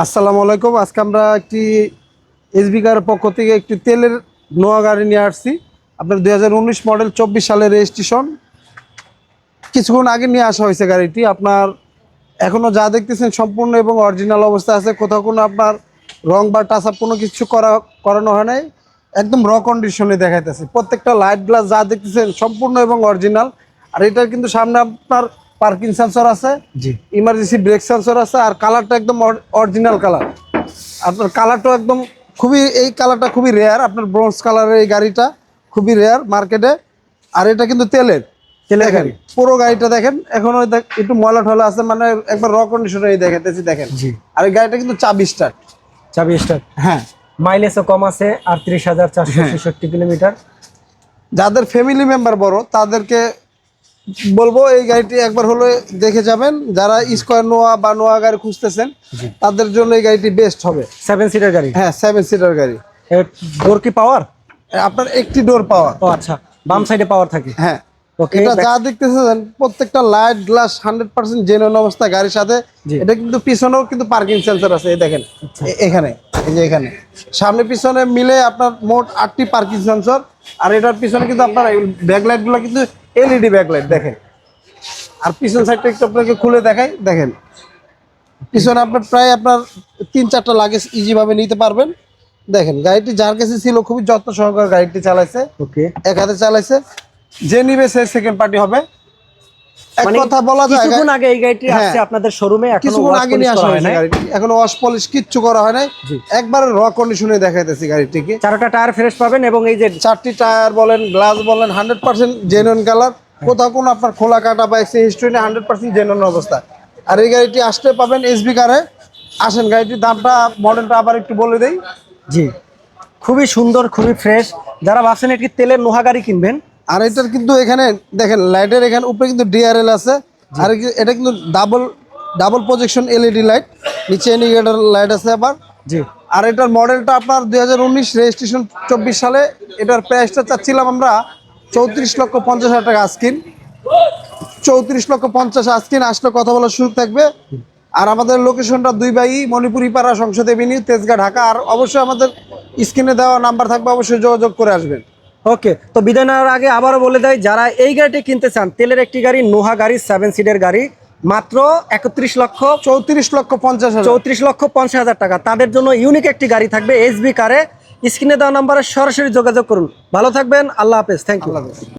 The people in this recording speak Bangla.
আসসালামু আলাইকুম। আজকে আমরা একটি এসবি কারের পক্ষ থেকে একটি তেলের নোয়া গাড়ি নিয়ে আসছি। আপনার 2019 মডেল 24 সালের রেজিস্ট্রেশন। কিছুক্ষণ আগে নিয়ে আসা হয়েছে গাড়িটি। আপনার এখনও যা দেখতেছেন সম্পূর্ণ এবং অরিজিনাল অবস্থা আছে। কোথাও কোনো আপনার রং বা টাচ আপ কোনো কিছু করানো হয় নাই। একদম র কন্ডিশনে দেখাইতেছে। প্রত্যেকটা লাইট গ্লাস যা দেখতেছেন সম্পূর্ণ এবং অরিজিনাল। আর এটার কিন্তু সামনে আপনার পার্কিং সেন্সর আছে, জি। ইমার্জেন্সি ব্রেক সেন্সর আছে। আর কালারটা একদম অরিজিনাল কালার। আপনার কালারটা একদম এই কালারটা খুবই রেয়ার। আপনার ব্রোঞ্জ কালারের এই গাড়িটা খুবই রেয়ার মার্কেটে। আর এটা কিন্তু তেলের গাড়ি। পুরো গাড়িটা দেখেন এখনো একটু ময়লা ঠলা আছে, মানে একবার র কন্ডিশনে দেখাতেছি দেখেন। জি। আর এই গাড়িটা কিন্তু চাবি স্টার্ট। হ্যাঁ, মাইলেজও কম আছে 38,466 কিলোমিটার। যাদের ফ্যামিলি মেম্বার বড় তাদেরকে বলবো এই গাড়িটি একবার হলো দেখে যাবেন। যারা স্কোয়ার নোয়া বা নোয়া গাড়ি খুঁজতেছেন তাদের জন্য এই গাড়িটি বেস্ট হবে। 7 সিটার গাড়ি। হ্যাঁ, 7 সিটার গাড়ি। ডোর কি পাওয়ার? আপনার একটি ডোর পাওয়ার। ও আচ্ছা, বাম সাইডে পাওয়ার থাকে। হ্যাঁ, ওকে। এটা যা দেখতেছেন প্রত্যেকটা লাইট গ্লাস 100% জেনুইন অবস্থা গাড়ির সাথে। এটা কিন্তু পিছনেও কিন্তু পার্কিং সেন্সর আছে, এই দেখেন এখানে, এই যে এখানে সামনে পিছনে মিলে আপনার মোট 8টি পার্কিং সেন্সর। আর এটার পিছনে কিন্তু আপনার ব্যাকলাইট গুলো কিন্তু এলইডি ব্যাকলাইট দেখেন। আর পিছন সাইডটা একটু আপনাকে খুলে দেখাই, দেখেন পিছনে আপনার প্রায় আপনার 3-4টা লাগেজ ইজি ভাবে নিতে পারবেন। দেখেন গাড়িটি যার কাছে ছিল খুবই যত্ন সহকারে গাড়িটি চালাইছে। ওকে। এক হাতে চালাইছে। যে নিবে সে সেকেন্ড পার্টি হবে। এক মানে কথা বলা যায় কিছুক্ষণ আগে এই গাড়িটি হ্যাঁ, আসছে আপনাদের শোরুমে, এখনো কিছুক্ষণ ওয়াশ আগে পলিশ নিয়ে আসা করা হয় হয়েছে নাই। গাড়িটি, এখনো ওয়াশ পলিশ কিচ্ছু করা হয় নাই। জি। একবারে র কন্ডিশনে দেখাইতেছি গাড়িটিকে। চারটা টায়ার ফ্রেশ পাবেন এবং এই যে 4টি টায়ার বলেন, গ্লাস বলেন 100% জেনুইন কালার। কোথাও কোনো আপনার খোলা কাটা বা এক্সচেঞ্জ হিস্ট্রি নেই, 100% জেনুইন অবস্থা। আর এই গাড়িটি আসতে পাবেন এসবি কারে। আসেন, গাড়িটির দামটা মডেলটা আবার একটু বলে দেই। জি, খুবই সুন্দর, খুবই ফ্রেশ। যারা ভাবছেন একটি তেলের নোহা গাড়ি কিনবেন, আর এটার কিন্তু এখানে দেখেন লাইটের এখানে উপরে কিন্তু ডিআরএল আছে। আর এটা কিন্তু ডাবল প্রজেকশন এলইডি লাইট, নিচে ইন্ডিকেটর লাইট আছে আবার। জি। আর এটার মডেলটা আপনার 2019 রেজিস্ট্রেশন 24 সালে। এটার প্রাইসটা চাচ্ছিলাম আমরা 34,50,000 টাকা আস্কিন। 34,50,000 আস্কিন। আসলে কথা বলার সুযোগ থাকবে। আর আমাদের লোকেশনটা 2 বাই মণিপুরি পাড়া, সংসদ এভিনিউ, তেজগাঁ, ঢাকা। আর অবশ্যই আমাদের স্ক্রিনে দেওয়া নাম্বার থাকবে, অবশ্যই যোগাযোগ করে আসবেন। ওকে। তো বিদায় নেওয়ার আগে আবারও বলে দেয়, যারা এই গাড়িটি কিনতে চান, তেলের একটি গাড়ি, নোহা গাড়ি, 7 সিটের গাড়ি, মাত্র 34,50,000 টাকা, তাদের জন্য ইউনিক একটি গাড়ি থাকবে এসবি কারে। স্ক্রিনে দেওয়া নাম্বারে সরাসরি যোগাযোগ করুন। ভালো থাকবেন, আল্লাহ হাফেজ, থ্যাংক ইউ।